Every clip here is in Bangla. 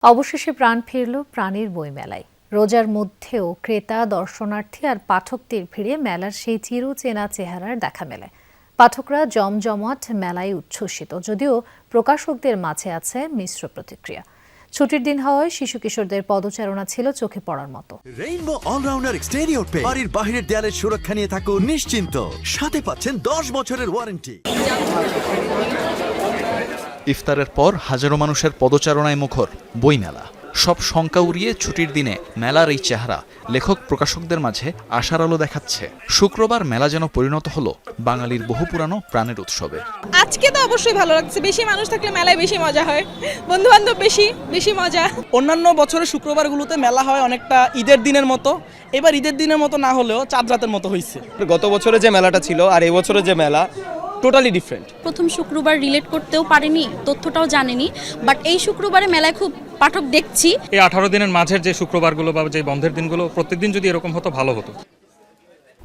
অবশেষে প্রাণ ফিরল প্রাণীর বইমেলায়। রোজার মধ্যেও ক্রেতা, দর্শনার্থী আর পাঠকদের ভিড়ে মেলার সেই চিরচেনা চেহারার দেখা মেলে। পাঠকরা জমজমাট মেলায় উচ্ছ্বসিত, যদিও প্রকাশকদের মাঝে আছে মিশ্র প্রতিক্রিয়া। ছুটির দিন হওয়ায় শিশু কিশোরদের পদচারণা ছিল চোখে পড়ার মতো। রেইনবো অলরাউন্ডার এক্সটেরিয়র পেয়ে বাড়ির বাহিরের দেয়ালের সুরক্ষা নিয়ে থাকুন নিশ্চিন্ত। সাথে পাচ্ছেন 10 বছরের ওয়ারেন্টি। ইফতারের পর হাজারো মানুষের পদচারণায় মুখর বইমেলা। সব শঙ্কা উড়িয়ে ছুটির দিনে মেলার এই চেহারা লেখক প্রকাশকদের মাঝে আশার আলো দেখাচ্ছে। শুক্রবার মেলা যেন পরিণত হলো বাঙালির বহু পুরানো প্রাণের উৎসবে। আজকে তো অবশ্যই ভালো লাগছে, বেশি মানুষ থাকলে মেলায় বেশি মজা হয়, বন্ধু বান্ধব বেশি মজা। অন্যান্য বছরের শুক্রবারগুলোতে মেলা হয় অনেকটা ঈদের দিনের মতো, এবার ঈদের দিনের মতো না হলেও চাঁদ রাতের মতো হয়েছে। গত বছরে যে মেলাটা ছিল আর এই বছরের যে মেলা টোটালি ডিফারেন্ট। প্রথম শুক্রবার রিলেট করতেও পারিনি, তথ্যটাও জানিনি, বাট এই শুক্রবারে মেলায় খুব পাঠক দেখছি। এই 18 দিনের মাঝের যে শুক্রবারগুলো বা যে বন্ধের দিনগুলো প্রত্যেকদিন যদি এরকম হতো ভালো হতো।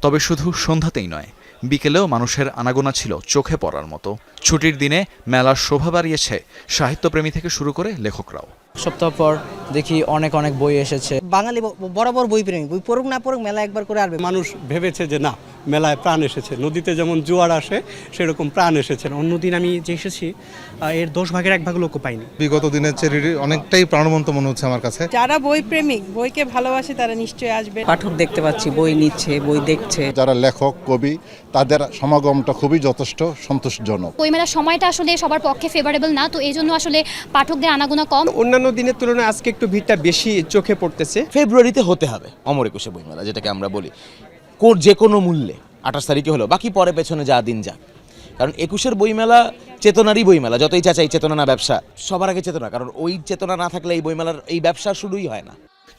তবে শুধু সন্ধ্যাতেই নয়, বিকেলেও মানুষের আনাগোনা ছিল চোখে পড়ার মতো। ছুটির দিনে মেলার শোভা বাড়িয়েছে সাহিত্যপ্রেমী থেকে শুরু করে লেখকরাও। সপ্তাহ পর দেখি অনেক বই এসেছে। বাঙালি বরাবর বই প্রেমী, বই পড়ুক না পড়ুক মেলা একবার করে আসবে। মানুষ ভেবেছে যে না, মেলায় প্রাণ এসেছে, নদীতে যেমন জোয়ার আসে সেরকম প্রাণ এসেছে। অন্যদিন আমি যে এসেছি এর 10 ভাগের 1 ভাগ লোকও পাইনি। বিগত দিনের চেয়ে অনেকটাই প্রাণবন্ত মনে হচ্ছে আমার কাছে। যারা বই প্রেমিক, বইকে ভালোবাসে তারা নিশ্চয়ই আসবে। পাঠক দেখতে পাচ্ছি বই নিচ্ছে, বই দেখছে। যারা লেখক, কবি, তাদের সমাগমটা খুবই যথেষ্ট সন্তোষজনক। বইমেলার সময়টা আসলে সবার পক্ষে ফেভারেবল না, তো এই জন্য আসলে পাঠকদের আনাগোনা কম। অন্যান্য দিনের তুলনায় আজকে একটু ভিড়টা বেশি চোখে পড়তেছে। ফেব্রুয়ারিতে হতে হবে অমর একুশে বইমেলা, যেটাকে আমরা বলি যে কোনো মূল্যে 28 তারিখে হলো, বাকি পরে পেছনে যা দিন যাক। কারণ 21-এর বইমেলা চেতনারই বইমেলা, যতই চাচাই চেতনা না ব্যবসা, সবার আগে চেতনা, কারণ ওই চেতনা না থাকলে এই বইমেলার এই ব্যবসা শুরুই হয় না।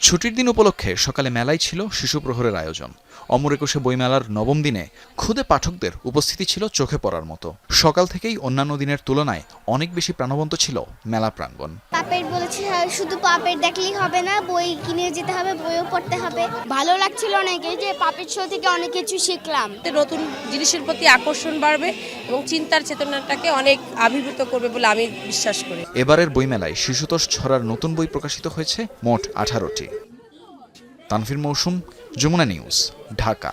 ছুটির দিন উপলক্ষে সকালে মেলায় ছিল শিশু প্রহরের আয়োজন। অমর একুশে বইমেলার নবম দিনে খুদে পাঠকদের উপস্থিতি ছিল চোখে পড়ার মতো। সকাল থেকেই অন্যান্য দিনের তুলনায় অনেক বেশি প্রাণবন্ত ছিল মেলা প্রাঙ্গণ। পাপের বলেছে শুধু পাপের দেখলেই হবে না, বই কিনে যেতে হবে, বইও পড়তে হবে। ভালো লাগছিল অনেকে, যে পাপের শো থেকে অনেক কিছু শিখলাম। নতুন জিনিসের প্রতি আকর্ষণ বাড়বে এবং চিন্তার চেতনাটাকে অনেক আবির্ভূত করবে বলে আমি বিশ্বাস করি। এবারের বইমেলায় শিশুতোষ ছড়ার নতুন বই প্রকাশিত হয়েছে মোট 18টি। তানভীর মৌসুম, যমুনা নিউজ, ঢাকা।